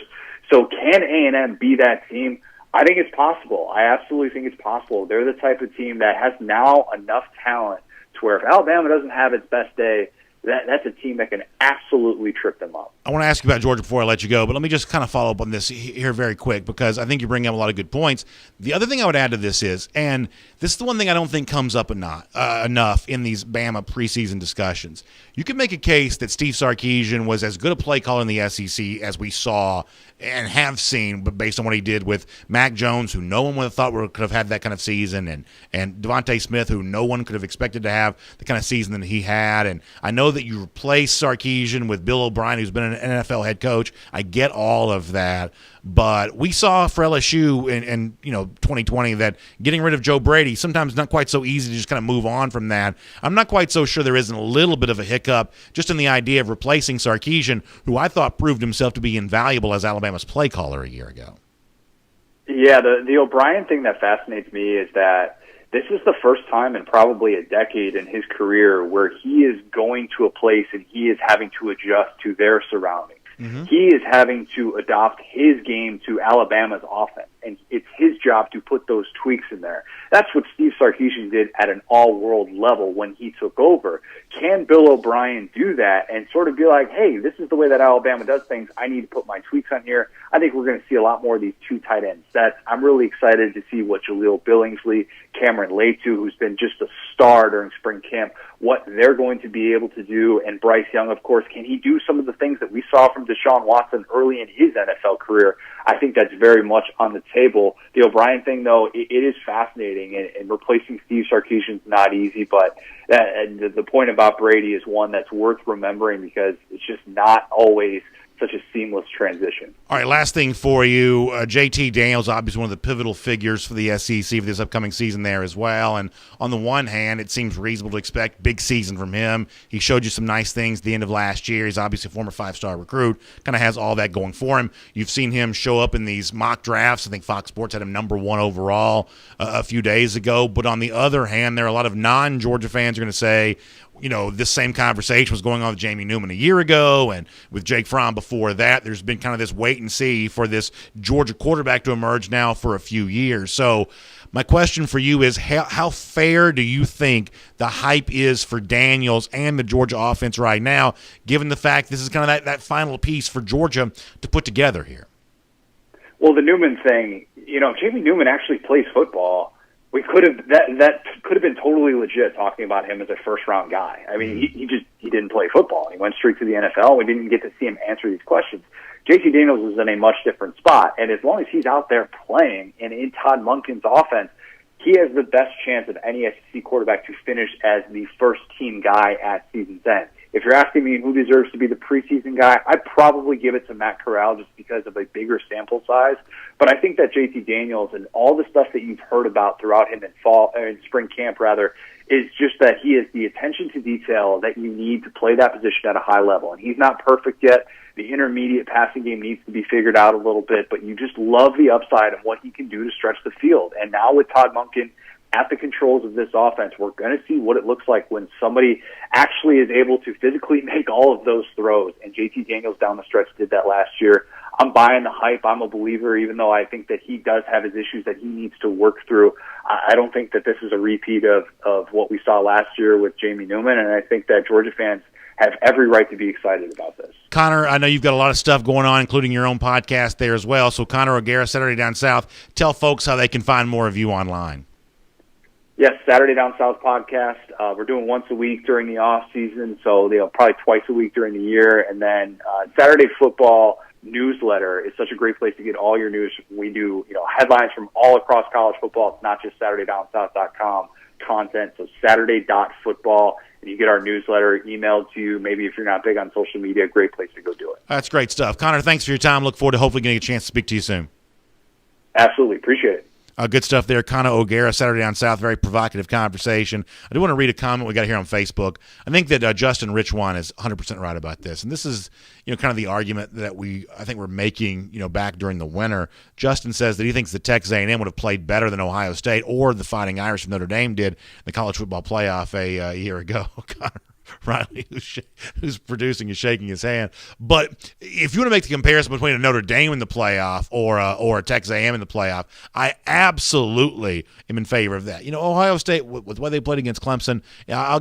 So can A&M be that team? I think it's possible. I absolutely think it's possible. They're the type of team that has now enough talent to where if Alabama doesn't have its best day, that's a team that can absolutely trip them up. I want to ask you about Georgia before I let you go, but let me just kind of follow up on this here very quick, because I think you bring up a lot of good points. The other thing I would add to this is, and this is the one thing I don't think comes up enough in these Bama preseason discussions, you can make a case that Steve Sarkisian was as good a play caller in the SEC as we saw and have seen, but based on what he did with Mac Jones, who no one would have thought could have had that kind of season, and Devontae Smith, who no one could have expected to have the kind of season that he had. And I know that you replace Sarkisian with Bill O'Brien, who's been an NFL head coach. I get all of that. But we saw for LSU in 2020 that getting rid of Joe Brady, sometimes not quite so easy to just kind of move on from that. I'm not quite so sure there isn't a little bit of a hiccup just in the idea of replacing Sarkisian, who I thought proved himself to be invaluable as Alabama's play caller a year ago. Yeah, the O'Brien thing that fascinates me is that this is the first time in probably a decade in his career where he is going to a place and he is having to adjust to their surroundings. Mm-hmm. He is having to adopt his game to Alabama's offense, and it's his job to put those tweaks in there. That's what Steve Sarkisian did at an all-world level when he took over. Can Bill O'Brien do that and sort of be like, hey, this is the way that Alabama does things. I need to put my tweaks on here. I think we're going to see a lot more of these 2 tight end sets. I'm really excited to see what Jaleel Billingsley, Cameron Latu, who's been just a star during spring camp, what they're going to be able to do. And Bryce Young, of course, can he do some of the things that we saw from Deshaun Watson early in his NFL career? I think that's very much on the table. The O'Brien thing, though, it is fascinating, and replacing Steve Sarkisian is not easy, but the point about about Brady is one that's worth remembering because it's just not always such a seamless transition. All right, last thing for you. JT Daniels, obviously one of the pivotal figures for the SEC for this upcoming season there as well. And on the one hand, it seems reasonable to expect big season from him. He showed you some nice things at the end of last year. He's obviously a former 5-star recruit, kind of has all that going for him. You've seen him show up in these mock drafts. I think Fox Sports had him number 1 overall a few days ago. But on the other hand, there are a lot of non-Georgia fans who are going to say, this same conversation was going on with Jamie Newman a year ago and with Jake Fromm before that. There's been kind of this wait and see for this Georgia quarterback to emerge now for a few years. So my question for you is how fair do you think the hype is for Daniels and the Georgia offense right now, given the fact this is kind of that final piece for Georgia to put together here? Well, the Newman thing, if Jamie Newman actually plays football, we could have that could have been totally legit talking about him as a first-round guy. I mean, he didn't play football. He went straight to the NFL. We didn't get to see him answer these questions. JT Daniels is in a much different spot, and as long as he's out there playing and in Todd Monken's offense, he has the best chance of any SEC quarterback to finish as the first-team guy at season's end. If you're asking me who deserves to be the preseason guy, I'd probably give it to Matt Corral just because of a bigger sample size. But I think that JT Daniels and all the stuff that you've heard about throughout him in spring camp, is just that he has the attention to detail that you need to play that position at a high level. And he's not perfect yet. The intermediate passing game needs to be figured out a little bit, but you just love the upside of what he can do to stretch the field. And now with Todd Monken at the controls of this offense, we're going to see what it looks like when somebody actually is able to physically make all of those throws. And JT Daniels down the stretch did that last year. I'm buying the hype. I'm a believer, even though I think that he does have his issues that he needs to work through. I don't think that this is a repeat of what we saw last year with Jamie Newman, and I think that Georgia fans have every right to be excited about this. Connor, I know you've got a lot of stuff going on, including your own podcast there as well. So Connor O'Gara, Saturday Down South, tell folks how they can find more of you online. Yes, Saturday Down South podcast. We're doing once a week during the off season, so probably twice a week during the year. And then Saturday Football newsletter is such a great place to get all your news. We do headlines from all across college football. It's not just SaturdayDownSouth.com content. So Saturday.football, and you get our newsletter emailed to you. Maybe if you're not big on social media, great place to go do it. That's great stuff. Connor, thanks for your time. Look forward to hopefully getting a chance to speak to you soon. Absolutely. Appreciate it. Good stuff there. Connor O'Gara, Saturday Down South, very provocative conversation. I do want to read a comment we got here on Facebook. I think that Justin Richwan is 100% right about this. And this is, kind of the argument that I think we're making, back during the winter. Justin says that he thinks that Texas A&M would have played better than Ohio State or the Fighting Irish from Notre Dame did in the college football playoff a year ago. Connor Riley, who's producing, is shaking his hand. But if you want to make the comparison between a Notre Dame in the playoff or a Texas A&M in the playoff, I absolutely am in favor of that. Ohio State, with what they played against Clemson, I'll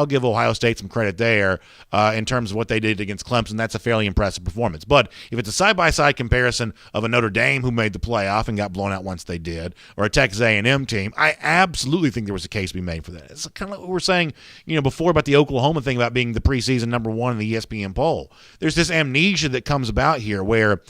give Ohio State some credit there in terms of what they did against Clemson. That's a fairly impressive performance. But if it's a side-by-side comparison of a Notre Dame who made the playoff and got blown out once they did, or a Texas A&M team, I absolutely think there was a case to be made for that. It's kind of like what we were saying, before about the Oklahoma thing about being the preseason number 1 in the ESPN poll. There's this amnesia that comes about here where,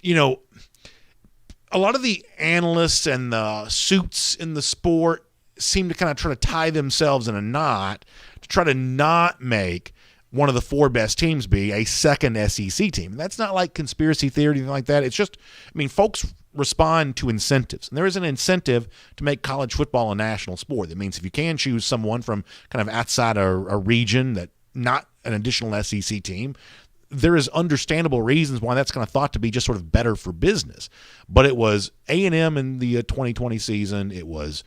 a lot of the analysts and the suits in the sport seem to kind of try to tie themselves in a knot to try to not make one of the 4 best teams be a second SEC team. That's not like conspiracy theory or anything like that. It's just, folks respond to incentives. And there is an incentive to make college football a national sport. That means if you can choose someone from kind of outside a region that not an additional SEC team, there is understandable reasons why that's kind of thought to be just sort of better for business. But it was A&M in the 2020 season. It was,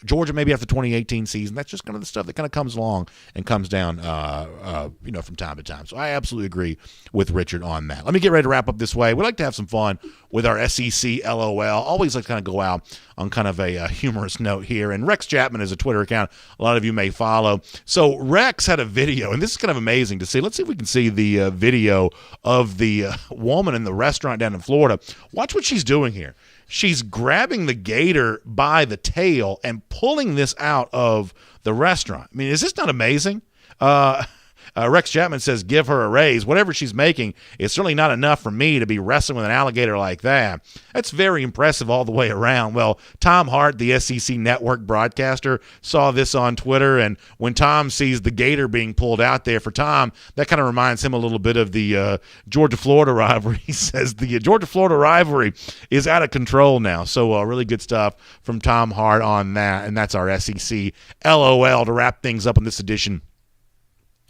Georgia maybe after the 2018 season. That's just kind of the stuff that kind of comes along and comes down, from time to time. So I absolutely agree with Richard on that. Let me get ready to wrap up this way. We like to have some fun with our SEC LOL. Always like to kind of go out on kind of a humorous note here. And Rex Chapman is a Twitter account a lot of you may follow. So Rex had a video, and this is kind of amazing to see. Let's see if we can see the video of the woman in the restaurant down in Florida. Watch what she's doing here. She's grabbing the gator by the tail and pulling this out of the restaurant. Is this not amazing? Rex Chapman says, give her a raise. Whatever she's making is certainly not enough for me to be wrestling with an alligator like that. That's very impressive all the way around. Well, Tom Hart, the SEC network broadcaster, saw this on Twitter, and when Tom sees the gator being pulled out there, for Tom, that kind of reminds him a little bit of the Georgia-Florida rivalry. He says the Georgia-Florida rivalry is out of control now. So really good stuff from Tom Hart on that, and that's our SEC LOL to wrap things up in this edition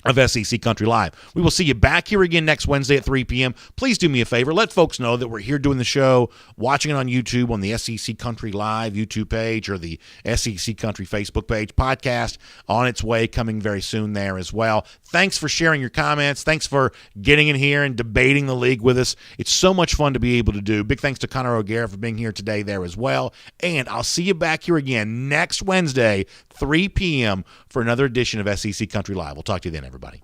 of SEC Country Live. We will see you back here again next Wednesday at 3 p.m. Please do me a favor. Let folks know that we're here doing the show, watching it on YouTube on the SEC Country Live YouTube page or the SEC Country Facebook page. Podcast on its way, coming very soon there as well. Thanks for sharing your comments. Thanks for getting in here and debating the league with us. It's so much fun to be able to do. Big thanks to Connor O'Gara for being here today there as well. And I'll see you back here again next Wednesday, 3 p.m. for another edition of SEC Country Live. We'll talk to you then, everybody.